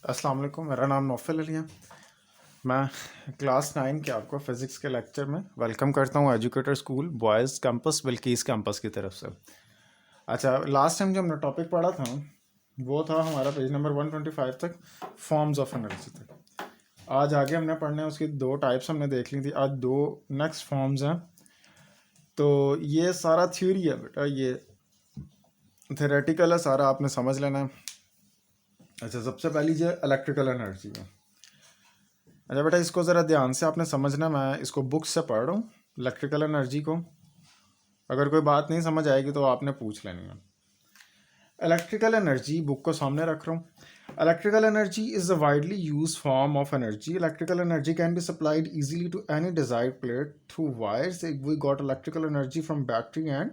अस्सलाम वालेकुम, मेरा नाम नौफल अली है। मैं क्लास 9 के आपको फ़िज़िक्स के लेक्चर में वेलकम करता हूँ educator school boys campus Bilkis campus की तरफ से। अच्छा, लास्ट टाइम जो हमने टॉपिक पढ़ा था वो था हमारा पेज नंबर 125 तक, फॉर्म्स ऑफ एनर्जी तक। आज आगे हमने पढ़ने हैं, उसकी दो टाइप्स हमने देख ली थी, आज दो नेक्स्ट फॉर्म्स हैं। तो ये सारा थ्योरी है बेटा, ये थेरेटिकल है सारा, आपने समझ लेना है। अच्छा, सबसे पहली जो इलेक्ट्रिकल एनर्जी है। अच्छा बेटा, इसको ज़रा ध्यान से आपने समझना, मैं इसको बुक से पढ़ रहा हूँ इलेक्ट्रिकल एनर्जी को। अगर कोई बात नहीं समझ आएगी तो आपने पूछ लेनी है। इलेक्ट्रिकल एनर्जी, बुक को सामने रख रहा हूँ। Electrical energy is a widely use form of energy. Electrical energy can be supplied easily to any desired place through wires. We got electrical energy from battery and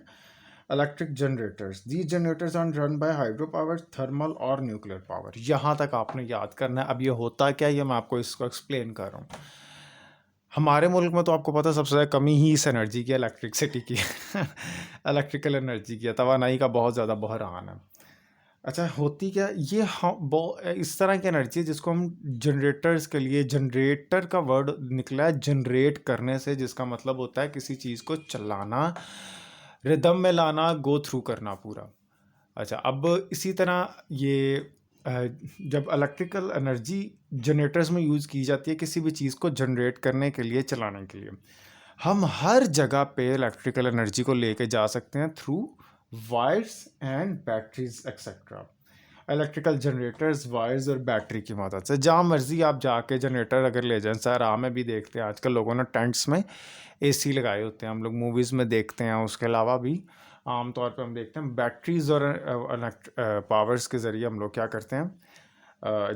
electric generators. These generators are run by hydro power, thermal और nuclear power. यहाँ तक आपने याद करना है। अब ये होता क्या, ये मैं आपको इसको एक्सप्लेन कर रहा हूँ। हमारे मुल्क में तो आपको पता है सबसे ज़्यादा कमी ही इस एनर्जी की, इलेक्ट्रिसिटी की इलेक्ट्रिकल एनर्जी की, तवानाई का बहुत ज़्यादा बहरान है। अच्छा, होती क्या ये, हम इस तरह की एनर्जी है जिसको हम जनरेटर्स के लिए, जनरेटर का वर्ड निकला है जनरेट करने से, जिसका मतलब होता है किसी चीज़ को चलाना, रिदम में लाना, गो थ्रू करना पूरा। अच्छा, अब इसी तरह ये जब इलेक्ट्रिकल एनर्जी जनरेटर्स में यूज़ की जाती है किसी भी चीज़ को जनरेट करने के लिए, चलाने के लिए, हम हर जगह पे इलेक्ट्रिकल एनर्जी को लेके जा सकते हैं through wires and batteries etcetera. Electrical generators, wires और बैटरी की मदद से जहाँ मर्जी आप जाके जनरेटर अगर ले जाएं। सर में भी देखते हैं आजकल लोगों ने टेंट्स में एसी लगाए होते हैं, हम लोग मूवीज़ में देखते हैं। उसके अलावा भी आमतौर पर हम देखते हैं बैटरीज और पावर्स के ज़रिए हम लोग क्या करते हैं,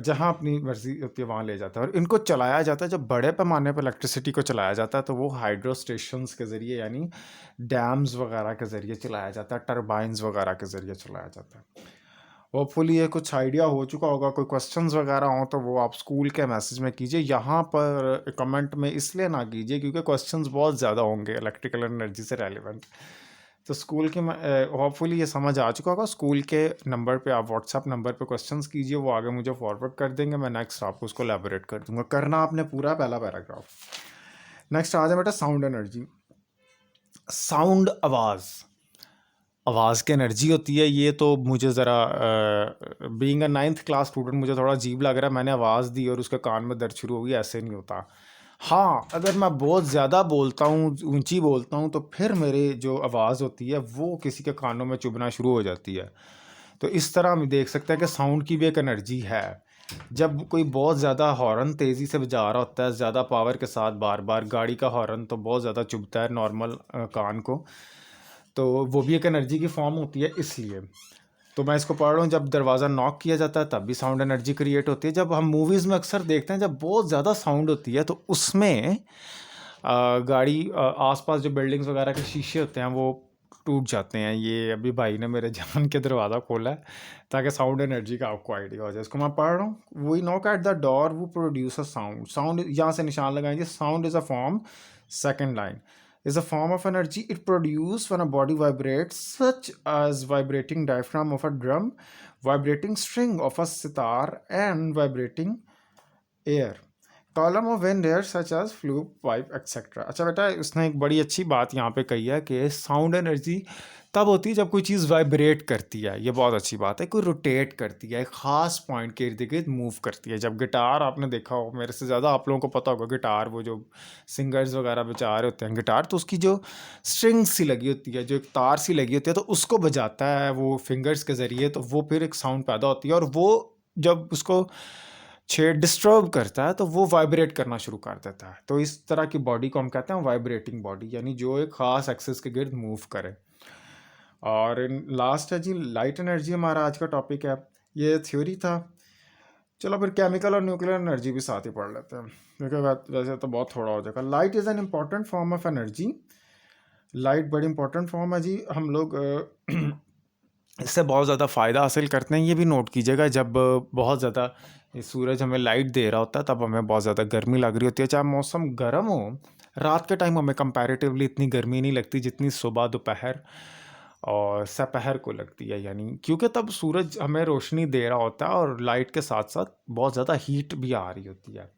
जहाँ अपनी मर्जी होती है वहाँ ले जाता है। और इनको चलाया जाता है, जब बड़े पैमाने पर इलेक्ट्रिसिटी को चलाया जाता है तो वो हाइड्रो स्टेशंस के ज़रिए, यानी डैम्स वगैरह के ज़रिए चलाया जाता है, टरबाइंस वगैरह के ज़रिए चलाया जाता है। होपफुली ये कुछ आइडिया हो चुका होगा। कोई क्वेश्चंस वगैरह हो तो वो आप स्कूल के मैसेज में कीजिए, यहाँ पर कमेंट में इसलिए ना कीजिए क्योंकि क्वेश्चंस बहुत ज़्यादा होंगे इलेक्ट्रिकल एनर्जी से रेलिवेंट। तो स्कूल के होपफुली ये समझ आ चुका होगा। स्कूल के नंबर पे आप व्हाट्सएप नंबर पे क्वेश्चंस कीजिए, वो आगे मुझे फॉरवर्ड कर देंगे, मैं नेक्स्ट आपको उसको एलैबोरेट कर दूंगा। करना आपने पूरा पहला पैराग्राफ। नेक्स्ट आ जाए बेटा, साउंड एनर्जी। साउंड, आवाज़, आवाज़ की एनर्जी होती है। ये तो मुझे ज़रा being a 9th class student मुझे थोड़ा अजीब लग रहा है। मैंने आवाज़ दी और उसके कान में दर्द शुरू हो गई, ऐसे नहीं होता। हाँ, अगर मैं बहुत ज़्यादा बोलता हूँ, ऊंची बोलता हूँ, तो फिर मेरी जो आवाज़ होती है वो किसी के कानों में चुभना शुरू हो जाती है। तो इस तरह हम देख सकते हैं कि साउंड की भी एक एनर्जी है। जब कोई बहुत ज़्यादा हॉर्न तेज़ी से बजा रहा होता है, ज़्यादा पावर के साथ, बार बार, गाड़ी का हॉर्न तो बहुत ज़्यादा चुभता है नॉर्मल कान को, तो वो भी एक एनर्जी की फॉर्म होती है। इसलिए तो मैं इसको पढ़ रहा हूँ। जब दरवाज़ा नॉक किया जाता है तब भी साउंड एनर्जी क्रिएट होती है। जब हम मूवीज़ में अक्सर देखते हैं, जब बहुत ज़्यादा साउंड होती है तो उसमें गाड़ी, आसपास जो बिल्डिंग्स वगैरह के शीशे होते हैं वो टूट जाते हैं। ये अभी भाई ने मेरे जान के दरवाज़ा खोला है ताकि साउंड एनर्जी का आपको आइडिया हो जाए। इसको मैं पढ़ रहा हूँ। We knock at the door, वो प्रोड्यूस अ साउंड। साउंड यहाँ से निशान लगाएंगे। Sound is a form, second line, is a form of energy it produces when a body vibrates, such as vibrating diaphragm of a drum, vibrating string of a sitar, and vibrating air, column of wind air such as flute pipe etc। अच्छा बेटा, उसने एक बड़ी अच्छी बात यहाँ पे कही है कि साउंड एनर्जी तब होती है जब कोई चीज़ वाइब्रेट करती है। ये बहुत अच्छी बात है। कोई रोटेट करती है, एक ख़ास पॉइंट के इर्द गिर्द मूव करती है। जब गिटार, आपने देखा हो, मेरे से ज़्यादा आप लोगों को पता होगा, गिटार वो जो सिंगर्स वगैरह बजा रहे होते हैं गिटार, तो उसकी जो स्ट्रिंग सी लगी होती है, जो एक तार सी लगी होती है, तो उसको बजाता है वो फिंगर्स के ज़रिए, तो वो फिर एक साउंड पैदा होती है। और वो जब उसको डिस्टर्ब करता है तो वो वाइब्रेट करना शुरू कर देता है। तो इस तरह की बॉडी को हम कहते हैं वाइब्रेटिंग बॉडी, यानी जो एक ख़ास एक्सिस के गिर्द मूव करे। और लास्ट है जी लाइट एनर्जी, हमारा आज का टॉपिक है। ये थ्योरी था। चलो फिर केमिकल और न्यूक्लियर एनर्जी भी साथ ही पढ़ लेते हैं क्योंकि वैसे तो बहुत थोड़ा हो जाएगा। Light is an important form of energy. Light बड़ी इंपॉर्टेंट फॉर्म है जी। हम लोग इससे बहुत ज़्यादा फ़ायदा हासिल करते हैं। ये भी नोट कीजिएगा, जब बहुत ज़्यादा सूरज हमें लाइट दे रहा होता है तब हमें बहुत ज़्यादा गर्मी लग रही होती है। चाहे मौसम गर्म हो, रात के टाइम हमें कंपैरेटिवली इतनी गर्मी नहीं लगती जितनी सुबह दोपहर और दोपहर को लगती है, यानी क्योंकि तब सूरज हमें रोशनी दे रहा होता है और लाइट के साथ साथ बहुत ज़्यादा हीट भी आ रही होती है।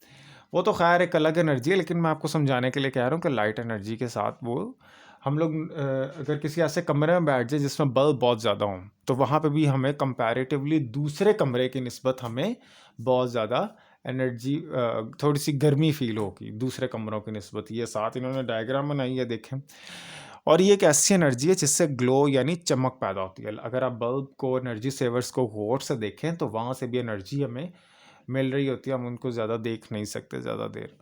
वो तो खैर एक अलग एनर्जी है, लेकिन मैं आपको समझाने के लिए कह रहा हूँ कि लाइट एनर्जी के साथ वो हम लोग अगर किसी ऐसे कमरे में बैठ जाए जिसमें बल्ब बहुत ज़्यादा हों, तो वहाँ पे भी हमें कंपैरेटिवली दूसरे कमरे की निस्बत हमें बहुत ज़्यादा एनर्जी, थोड़ी सी गर्मी फील होगी दूसरे कमरों की निस्बत। ये साथ इन्होंने डायग्राम बनाई है, देखें। और ये एक ऐसी एनर्जी है जिससे ग्लो यानी चमक पैदा होती है। अगर आप बल्ब को, एनर्जी सेवर्स को गौर से देखें तो वहाँ से भी एनर्जी हमें मिल रही होती है, हम उनको ज़्यादा देख नहीं सकते ज़्यादा देर,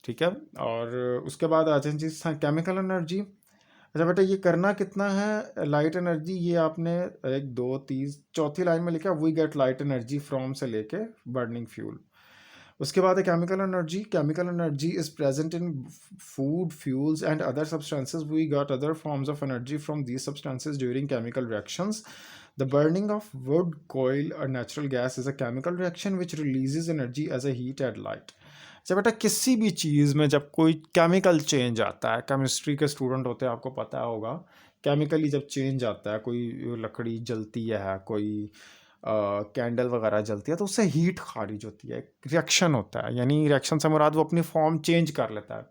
ठीक है। और उसके बाद आ जाए जी केमिकल एनर्जी। अच्छा बेटा, ये करना कितना है लाइट एनर्जी, ये आपने 1 2 3 चौथी लाइन में लिखा, we get light energy from से लेके बर्निंग फ्यूल। उसके बाद है chemical energy. Chemical energy is present in food, fuels and other substances. We got other forms of energy from these substances during chemical reactions. The burning of wood, coal, or natural gas is a chemical reaction which releases energy as a heat and light. अच्छा बेटा, किसी भी चीज़ में जब कोई chemical change आता है, chemistry के स्टूडेंट होते हैं आपको पता होगा, केमिकली जब चेंज आता है, कोई लकड़ी जलती है, कोई कैंडल वगैरह जलती है, तो उससे हीट खारिज होती है, रिएक्शन होता है, यानी रिएक्शन से मुराद वो अपनी फॉर्म चेंज कर लेता है।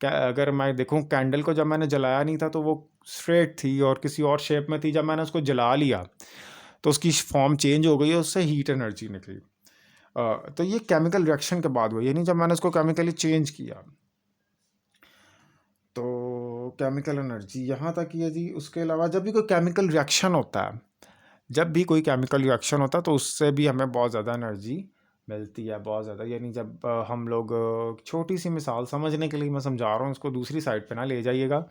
अगर मैं देखूं, कैंडल को जब मैंने जलाया नहीं था तो वो स्ट्रेट थी और किसी और शेप में थी, जब मैंने उसको जला लिया तो उसकी फॉर्म चेंज हो गई और उससे हीट एनर्जी निकली। तो ये केमिकल रिएक्शन के बाद हुआ, यानी जब मैंने उसको केमिकली चेंज किया, तो केमिकल एनर्जी यहाँ तक ही है जी। उसके अलावा जब भी कोई केमिकल रिएक्शन होता है, जब भी कोई केमिकल रिएक्शन होता है तो उससे भी हमें बहुत ज़्यादा एनर्जी मिलती है, बहुत ज़्यादा। यानी जब हम लोग, छोटी सी मिसाल समझने के लिए मैं समझा रहा हूँ, इसको दूसरी साइड पे ना ले जाइएगा।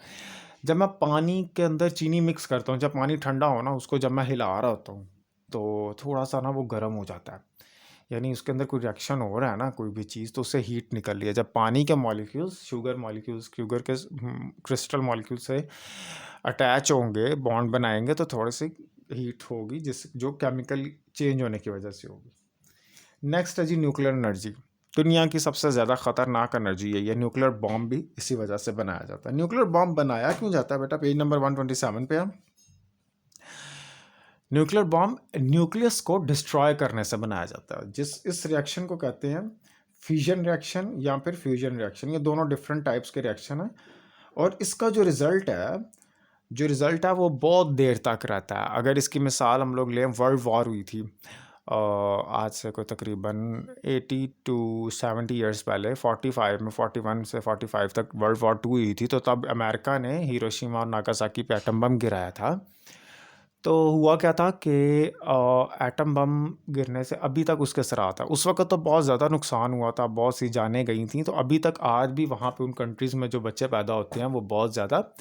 जब मैं पानी के अंदर चीनी मिक्स करता हूँ, जब पानी ठंडा हो ना, उसको जब मैं हिला रहा होता हूँ तो थोड़ा सा ना वो गर्म हो जाता है, यानी उसके अंदर कोई रिएक्शन हो रहा है ना, कोई भी चीज़, तो उससे हीट निकल रही है। जब पानी के मॉलिक्यूल्स शुगर के क्रिस्टल मॉलिक्यूल से अटैच होंगे, बॉन्ड बनाएंगे, तो थोड़ी सी हीट होगी, जो केमिकल चेंज होने की वजह से होगी। नेक्स्ट है जी न्यूक्लियर एनर्जी। दुनिया की सबसे ज़्यादा ख़तरनाक एनर्जी है ये। न्यूक्लियर बॉम्ब भी इसी वजह से बनाया जाता है। न्यूक्लियर बॉम्ब बनाया क्यों जाता है बेटा? पेज नंबर 127 पे है। न्यूक्लियर बॉम्ब न्यूक्लियस को डिस्ट्रॉय करने से बनाया जाता है। इस रिएक्शन को कहते हैं फ्यूजन रिएक्शन या फिर फ्यूजन रिएक्शन। ये दोनों डिफरेंट टाइप्स के रिएक्शन हैं और इसका जो रिज़ल्ट है वो बहुत देर तक रहता है। अगर इसकी मिसाल हम लोग लें, वर्ल्ड वॉर हुई थी आज से कोई तकरीबन 80 to 70 ईयर्स पहले, 41 से 45 तक वर्ल्ड वॉर 2 हुई थी। तो तब अमेरिका ने हिरोशिमा और नागासाकी पे एटम बम गिराया था। तो हुआ क्या था कि एटम बम गिरने से अभी तक उसके असरात है। उस वक्त तो बहुत ज़्यादा नुकसान हुआ था, बहुत सी जानें गई थी। तो अभी तक आज भी वहाँ पे उन कंट्रीज़ में जो बच्चे पैदा होते हैं वो बहुत ज़्यादा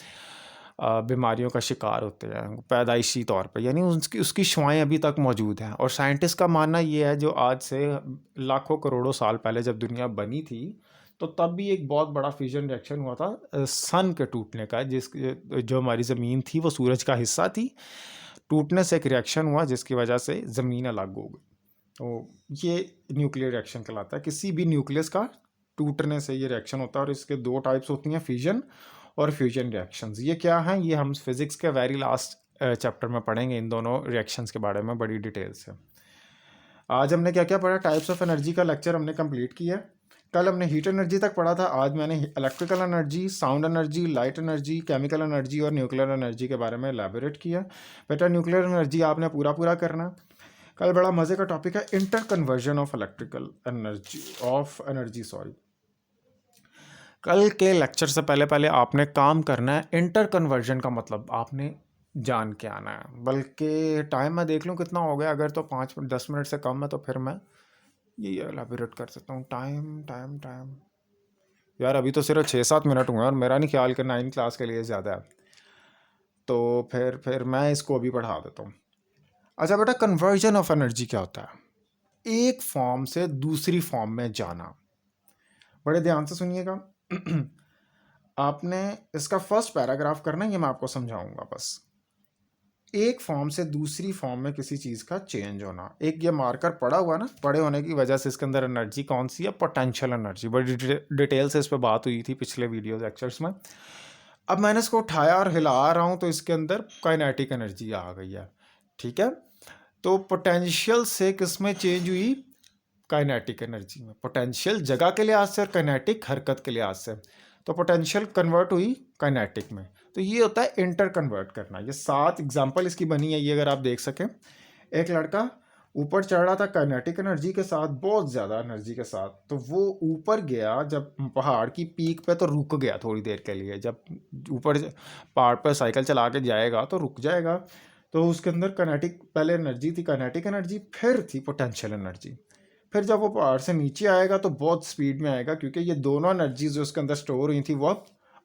बीमारियों का शिकार होते हैं पैदाइशी तौर पे, यानी उसकी शुआएँ अभी तक मौजूद हैं। और साइंटिस्ट का मानना ये है, जो आज से लाखों करोड़ों साल पहले जब दुनिया बनी थी, तो तब भी एक बहुत बड़ा फ्यूजन रिएक्शन हुआ था सन के टूटने का। जो हमारी ज़मीन थी वो सूरज का हिस्सा थी, टूटने से एक रिएक्शन हुआ जिसकी वजह से ज़मीन अलग हो गई। तो ये न्यूक्लियर रिएक्शन कहलाता है। किसी भी न्यूक्लियस का टूटने से ये रिएक्शन होता है और इसके 2 टाइप्स होती हैं, फिजन और फ्यूजन रिएक्शंस। ये क्या हैं, ये हम फिज़िक्स के वेरी लास्ट चैप्टर में पढ़ेंगे इन दोनों रिएक्शंस के बारे में बड़ी डिटेल से। आज हमने क्या क्या पढ़ा? टाइप्स ऑफ एनर्जी का लेक्चर हमने कंप्लीट किया। कल हमने हीट एनर्जी तक पढ़ा था। आज मैंने electrical energy, sound energy, light energy, chemical energy और न्यूक्लियर एनर्जी के बारे में एलैबोरेट किया। बेटा, न्यूक्लियर एनर्जी आपने पूरा करना। कल बड़ा मज़े का टॉपिक है इंटर कन्वर्जन ऑफ एनर्जी। कल के लेक्चर से पहले आपने काम करना है। इंटर कन्वर्जन का मतलब आपने जान के आना है। बल्कि टाइम मैं देख लूँ कितना हो गया, अगर तो 5-10 मिनट से कम है तो फिर मैं ये एलाबोरेट कर सकता हूँ। टाइम यार, अभी तो सिर्फ 6-7 मिनट हुए हैं और मेरा नहीं ख्याल कि 9 क्लास के लिए ज़्यादा है, तो फिर मैं इसको अभी पढ़ा देता हूँ। अच्छा बेटा, कन्वर्जन ऑफ एनर्जी क्या होता है? एक फॉर्म से दूसरी फॉर्म में जाना। बड़े ध्यान से सुनिएगा। आपने इसका फर्स्ट पैराग्राफ करना है, ये मैं आपको समझाऊंगा बस। एक फॉर्म से दूसरी फॉर्म में किसी चीज़ का चेंज होना। एक ये मार्कर पड़ा हुआ ना, पड़े होने की वजह से इसके अंदर एनर्जी कौन सी है? Potential energy. बड़ी डिटेल से इस पर बात हुई थी पिछले वीडियो लेक्चर्स में। अब मैंने इसको उठाया और हिला रहा हूँ तो इसके अंदर काइनेटिक एनर्जी आ गई है, ठीक है। तो पोटेंशियल से किस में चेंज हुई, काइनेटिक एनर्जी में। पोटेंशियल जगह के लिहाज से और काइनेटिक हरकत के लिहाज से, तो पोटेंशियल कन्वर्ट हुई काइनेटिक में। तो ये होता है इंटर कन्वर्ट करना। ये 7 एग्जाम्पल इसकी बनी है, ये अगर आप देख सकें। एक लड़का ऊपर चढ़ रहा था काइनेटिक एनर्जी के साथ, बहुत ज़्यादा एनर्जी के साथ, तो वो ऊपर गया जब पहाड़ की पीक पे तो रुक गया थोड़ी देर के लिए। जब ऊपर पहाड़ पर साइकिल चला के जाएगा तो रुक जाएगा। तो उसके अंदर काइनेटिक पहले एनर्जी थी, काइनेटिक एनर्जी, फिर थी पोटेंशियल एनर्जी। फिर जब वो पहाड़ से नीचे आएगा तो बहुत स्पीड में आएगा, क्योंकि ये दोनों एनर्जीज जो उसके अंदर स्टोर हुई थी वो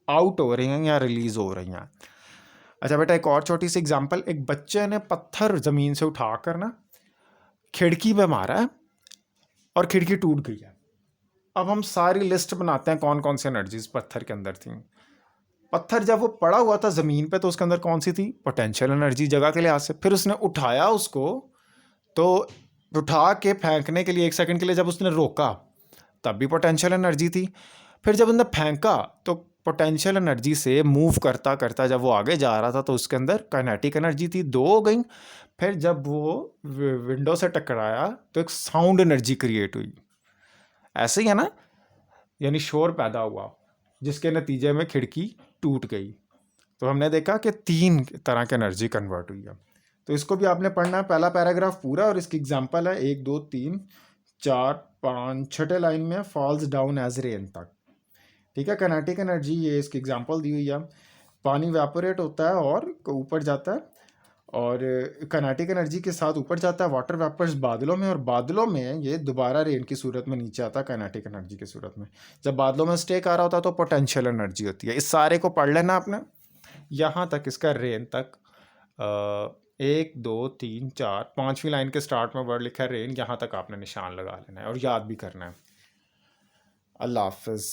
आउट हो रही हैं या रिलीज हो रही हैं। अच्छा बेटा, एक और छोटी सी एग्जांपल। एक बच्चे ने पत्थर ज़मीन से उठाकर ना खिड़की पे मारा है और खिड़की टूट गई है। अब हम सारी लिस्ट बनाते हैं कौन कौन सी एनर्जीज पत्थर के अंदर थी। पत्थर जब वो पड़ा हुआ था ज़मीन पे तो उसके अंदर कौन सी थी, पोटेंशियल एनर्जी जगह के लिहाज से। फिर उसने उठाया उसको, तो उठा के फेंकने के लिए 1 सेकंड के लिए जब उसने रोका तब भी पोटेंशियल एनर्जी थी। फिर जब उसने फेंका तो पोटेंशियल एनर्जी से मूव करता करता जब वो आगे जा रहा था तो उसके अंदर काइनेटिक एनर्जी थी, 2 हो गई। फिर जब वो विंडो से टकराया तो एक साउंड एनर्जी क्रिएट हुई। ऐसे ही है ना, यानी शोर पैदा हुआ जिसके नतीजे में खिड़की टूट गई। तो हमने देखा कि 3 तरह की एनर्जी कन्वर्ट हुई है। तो इसको भी आपने पढ़ना है, पहला पैराग्राफ पूरा, और इसकी एग्जांपल है 1 2 3 4 5 छठे लाइन में फॉल्स डाउन एज रेन तक, ठीक है। काइनेटिक एनर्जी ये इसकी एग्जांपल दी हुई है। पानी वेपोरेट होता है और ऊपर जाता है, और काइनेटिक एनर्जी के साथ ऊपर जाता है वाटर वेपर्स बादलों में, और बादलों में ये दोबारा रेन की सूरत में नीचे आता है काइनेटिक एनर्जी की सूरत में। जब बादलों में स्टेक आ रहा होता है तो पोटेंशियल एनर्जी होती है। इस सारे को पढ़ लेना आपने यहाँ तक, इसका रेन तक। 1 2 3 4 5वीं लाइन के स्टार्ट में वर्ड लिखा है रेन, यहाँ तक आपने निशान लगा लेना है और याद भी करना है। अल्लाह हाफिज़।